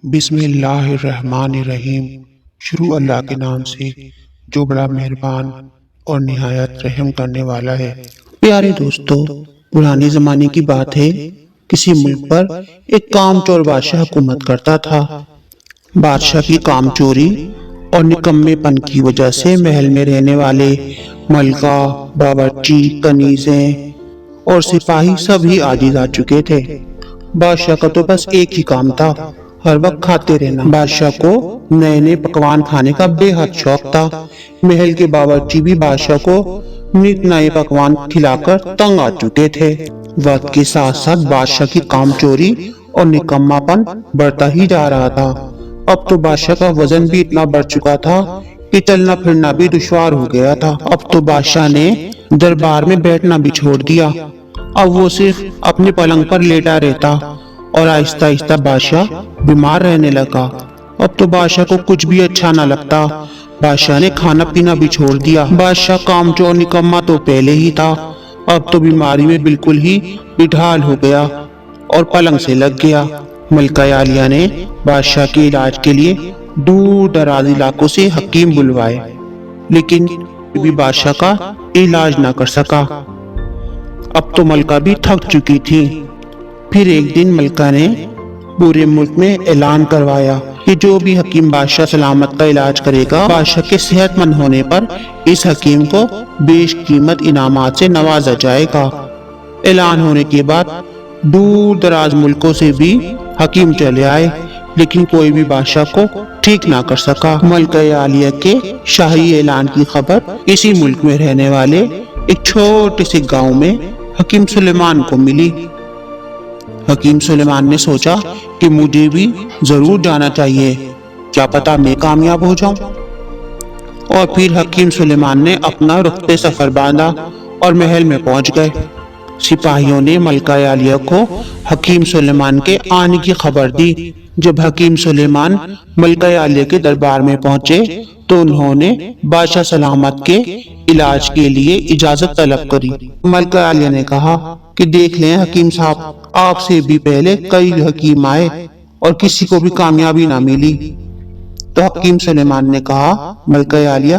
بسم اللہ الرحمن الرحیم۔ شروع اللہ کے نام سے جو بڑا مہربان اور نہایت رحم کرنے والا ہے۔ پیارے دوستو، پرانے زمانے کی بات ہے، کسی ملک پر ایک کام چور بادشاہ حکومت کرتا تھا۔ بادشاہ کی کام چوری اور نکمے پن کی وجہ سے محل میں رہنے والے ملکہ، باورچی، کنیزیں اور سپاہی سب ہی عاجز آ چکے تھے۔ بادشاہ کا تو بس ایک ہی کام تھا، ہر وقت کھاتے رہنا۔ بادشاہ کو نئے نئے پکوان کھانے کا بے حد شوق تھا۔ محل کے باورچی بھی بادشاہ کو نت نئے پکوان کھلا کر تنگ آ چکے تھے۔ وقت کے ساتھ ساتھ بادشاہ کی کام چوری اور نکما پن بڑھتا ہی جا رہا تھا۔ اب تو بادشاہ کا وزن بھی اتنا بڑھ چکا تھا کہ چلنا پھرنا بھی دشوار ہو گیا تھا۔ اب تو بادشاہ نے دربار میں بیٹھنا بھی چھوڑ دیا۔ اب وہ صرف اپنے پلنگ پر لیٹا رہتا اور آہستہ آہستہ بادشاہ بیمار رہنے لگا۔ اب تو بادشاہ کو کچھ بھی اچھا نہ لگتا۔ بادشاہ نے کھانا پینا بھی چھوڑ دیا۔ بادشاہ کام چور نکما تو پہلے ہی تھا، اب تو بیماری میں بالکل ہی بڈھال ہو گیا اور پلنگ سے لگ گیا۔ ملکہ عالیہ نے بادشاہ کے علاج کے لیے دور دراز علاقوں سے حکیم بلوائے، لیکن کوئی بھی بادشاہ کا علاج نہ کر سکا۔ اب تو ملکہ بھی تھک چکی تھی۔ پھر ایک دن ملکہ نے پورے ملک میں اعلان کروایا کہ جو بھی حکیم بادشاہ سلامت کا علاج کرے گا، بادشاہ کے صحت مند ہونے پر اس حکیم کو بیش قیمت انعامات سے نوازا جائے گا۔ اعلان ہونے کے بعد دور دراز ملکوں سے بھی حکیم چلے آئے، لیکن کوئی بھی بادشاہ کو ٹھیک نہ کر سکا۔ ملکہ عالیہ کے شاہی اعلان کی خبر اسی ملک میں رہنے والے ایک چھوٹے سے گاؤں میں حکیم سلیمان کو ملی۔ حکیم سلیمان نے سوچا کہ مجھے بھی ضرور جانا چاہیے، کیا پتا میں کامیاب ہو جاؤں۔ اور پھر حکیم سلیمان نے اپنا رخت سفر باندھا اور محل میں پہنچ گئے۔ سپاہیوں نے ملکہ عالیہ کو حکیم سلیمان کے آنے کی خبر دی۔ جب حکیم سلیمان ملکہ عالیہ کے دربار میں پہنچے تو انہوں نے بادشاہ سلامت کے علاج کے لیے اجازت طلب کری۔ ملکہ عالیہ نے کہا کہ دیکھ لیں حکیم صاحب، آپ سے بھی پہلے کئی حکیم آئے اور کسی کو بھی کامیابی نہ ملی۔ تو حکیم سلیمان نے کہا، ملکہ عالیہ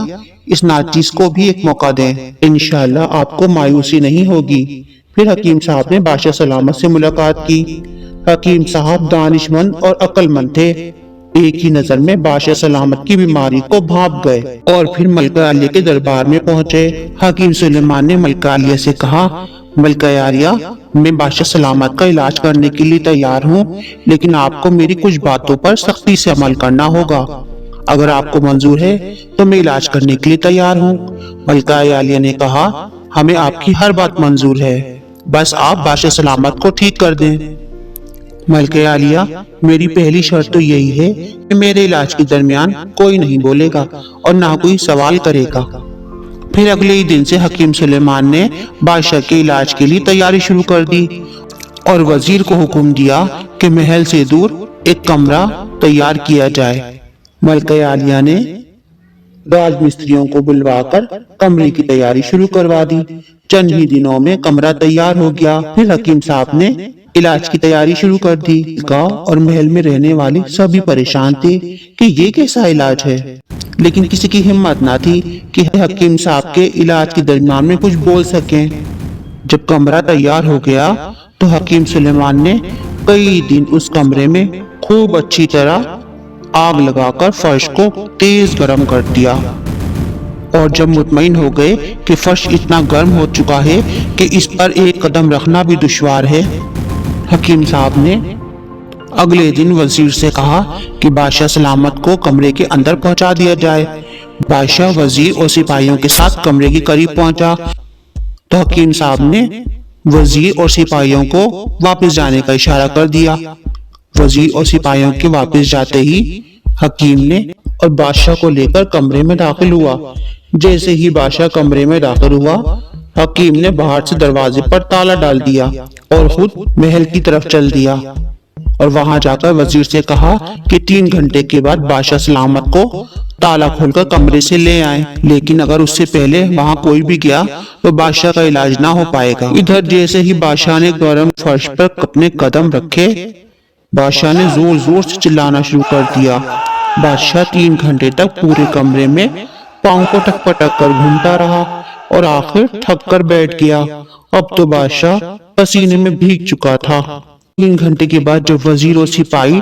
اس ناچیز کو بھی ایک موقع دیں، انشاءاللہ آپ کو مایوسی نہیں ہوگی۔ پھر حکیم صاحب نے بادشاہ سلامت سے ملاقات کی۔ حکیم صاحب دانش مند اور عقل مند تھے، ایک ہی نظر میں بادشاہ سلامت کی بیماری کو بھانپ گئے اور پھر ملکہ عالیہ کے دربار میں پہنچے۔ حکیم سلیمان نے ملکہ عالیہ سے کہا، ملکہ عالیہ میں بادشاہ سلامت کا علاج کرنے کے لیے تیار ہوں، لیکن آپ کو میری کچھ باتوں پر سختی سے عمل کرنا ہوگا۔ اگر آپ کو منظور ہے تو میں علاج کرنے کے لیے تیار ہوں۔ ملکہ عالیہ نے کہا، ہمیں آپ کی ہر بات منظور ہے، بس آپ بادشاہ سلامت کو ٹھیک کر دیں۔ ملکہ عالیہ، میری پہلی شرط تو یہی ہے کہ میرے علاج کے درمیان کوئی نہیں بولے گا اور نہ کوئی سوال کرے گا۔ پھر اگلے ہی دن سے حکیم سلیمان نے بادشاہ کے علاج کے لیے تیاری شروع کر دی اور وزیر کو حکم دیا کہ محل سے دور ایک کمرہ تیار کیا جائے۔ ملکہ عالیہ نے راج مستریوں کو بلوا کر کمرے کی تیاری شروع کروا دی۔ چند ہی دنوں میں کمرہ تیار ہو گیا۔ پھر حکیم صاحب نے علاج کی تیاری شروع کر دی۔ گاؤں اور محل میں رہنے والے سبھی پریشان تھے کہ یہ کیسا علاج ہے، لیکن کسی کی ہمت نہ تھی کہ حکیم صاحب کے علاج کے درمیان میں کچھ بول سکیں۔ جب کمرہ تیار ہو گیا تو حکیم سلیمان نے کئی دن اس کمرے میں خوب اچھی طرح آگ لگا کر فرش کو تیز گرم کر دیا، اور جب مطمئن ہو گئے کہ فرش اتنا گرم ہو چکا ہے کہ اس پر ایک قدم رکھنا بھی دشوار ہے، حکیم صاحب نے اگلے دن وزیر سے کہا کہ بادشاہ سلامت کو کمرے کے اندر پہنچا دیا جائے۔ بادشاہ وزیر اور سپاہیوں کے ساتھ کمرے کے قریب پہنچا تو حکیم صاحب نے وزیر اور سپاہیوں کو واپس جانے کا اشارہ کر دیا۔ وزیر اور سپاہیوں کے واپس جاتے ہی حکیم نے اور بادشاہ کو لے کر کمرے میں داخل ہوا۔ جیسے ہی بادشاہ کمرے میں داخل ہوا، حکیم نے باہر سے دروازے پر تالا ڈال دیا اور خود محل کی طرف چل دیا، اور وہاں جا کر وزیر سے کہا کہ 3 گھنٹے کے بعد بادشاہ سلامت کو تالا کھول کر کمرے سے لے آئیں، لیکن اگر اس سے پہلے وہاں کوئی بھی گیا تو بادشاہ کا علاج نہ ہو پائے گا۔ ادھر جیسے ہی بادشاہ نے گرم فرش پر اپنے قدم رکھے بادشاہ نے زور زور سے چلانا شروع کر دیا۔ بادشاہ 3 گھنٹے تک پورے کمرے میں پاؤں کو ٹک پٹک کر گھومتا رہا اور آخر تھک کر بیٹھ گیا۔ اب تو بادشاہ پسینے میں بھیگ چکا تھا۔ 3 گھنٹے کے بعد جب وزیر اور سپاہی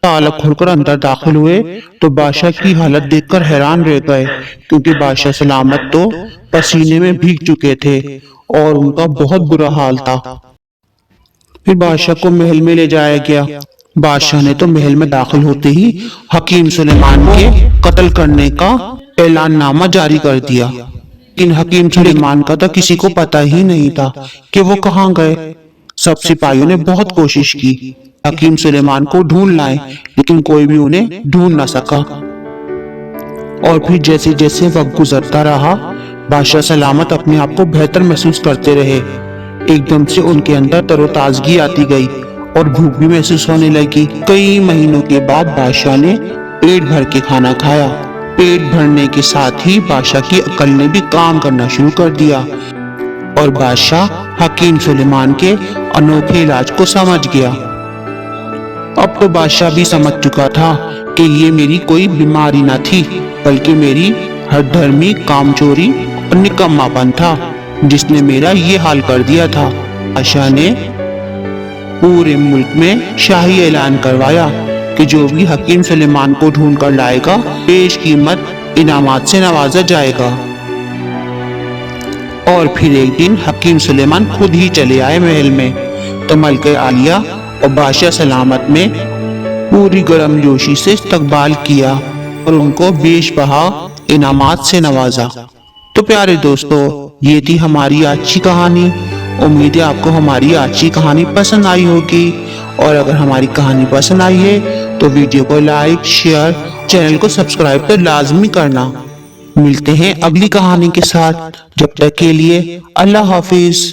تالا کھول کر اندر داخل ہوئے تو بادشاہ کی حالت دیکھ کر حیران رہ گئے، کیونکہ بادشاہ سلامت تو پسینے میں بھیگ چکے تھے اور ان کا بہت برا حال تھا۔ پھر بادشاہ کو محل میں لے جایا گیا۔ بادشاہ نے تو محل میں داخل ہوتے ہی حکیم سلیمان کے قتل کرنے کا اعلان نامہ جاری کر دیا، لیکن حکیم سلیمان کا تو کسی کو پتہ ہی نہیں تھا کہ وہ کہاں گئے۔ سب سپاہیوں نے بہت کوشش کی حکیم سلیمان کو ڈھونڈ لائیں، لیکن کوئی بھی انہیں ڈھونڈ نہ سکا۔ اور پھر جیسے جیسے وقت گزرتا رہا، بادشاہ سلامت اپنے آپ کو بہتر محسوس کرتے رہے۔ ایک دم سے ان کے اندر تر و تازگی آتی گئی اور بھوک بھی محسوس ہونے لگی۔ کئی مہینوں کے بعد بادشاہ نے پیٹ بھر کے کھانا کھایا۔ پیٹ بھرنے کے ساتھ ہی بادشاہ کی عقل نے بھی کام کرنا شروع کر دیا اور بادشاہ حکیم سلیمان کے انوکھے علاج کو سمجھ گیا۔ اب تو بادشاہ بھی سمجھ چکا تھا کہ یہ میری کوئی بیماری نہ تھی، بلکہ میری ہٹ دھرمی کامچوری اور نکما پن تھا جس نے میرا یہ حال کر دیا تھا۔ بادشاہ نے پورے ملک میں شاہی اعلان کروایا کہ جو بھی حکیم سلیمان کو ڈھونڈ کر لائے گا بیش قیمت انعامات سے نوازا جائے گا۔ اور پھر ایک دن حکیم سلیمان خود ہی چلے آئے محل میں، تو ملکہ عالیہ اور بادشاہ سلامت میں پوری گرم جوشی سے استقبال کیا اور ان کو بیش بہا انعامات سے نوازا۔ تو پیارے دوستو، یہ تھی ہماری آج کی کہانی۔ امید ہے آپ کو ہماری آج کی کہانی پسند آئی ہوگی، اور اگر ہماری کہانی پسند آئی ہے تو ویڈیو کو لائک، شیئر، چینل کو سبسکرائب تو لازمی کرنا۔ ملتے ہیں اگلی کہانی کے ساتھ، جب تک کے لیے اللہ حافظ۔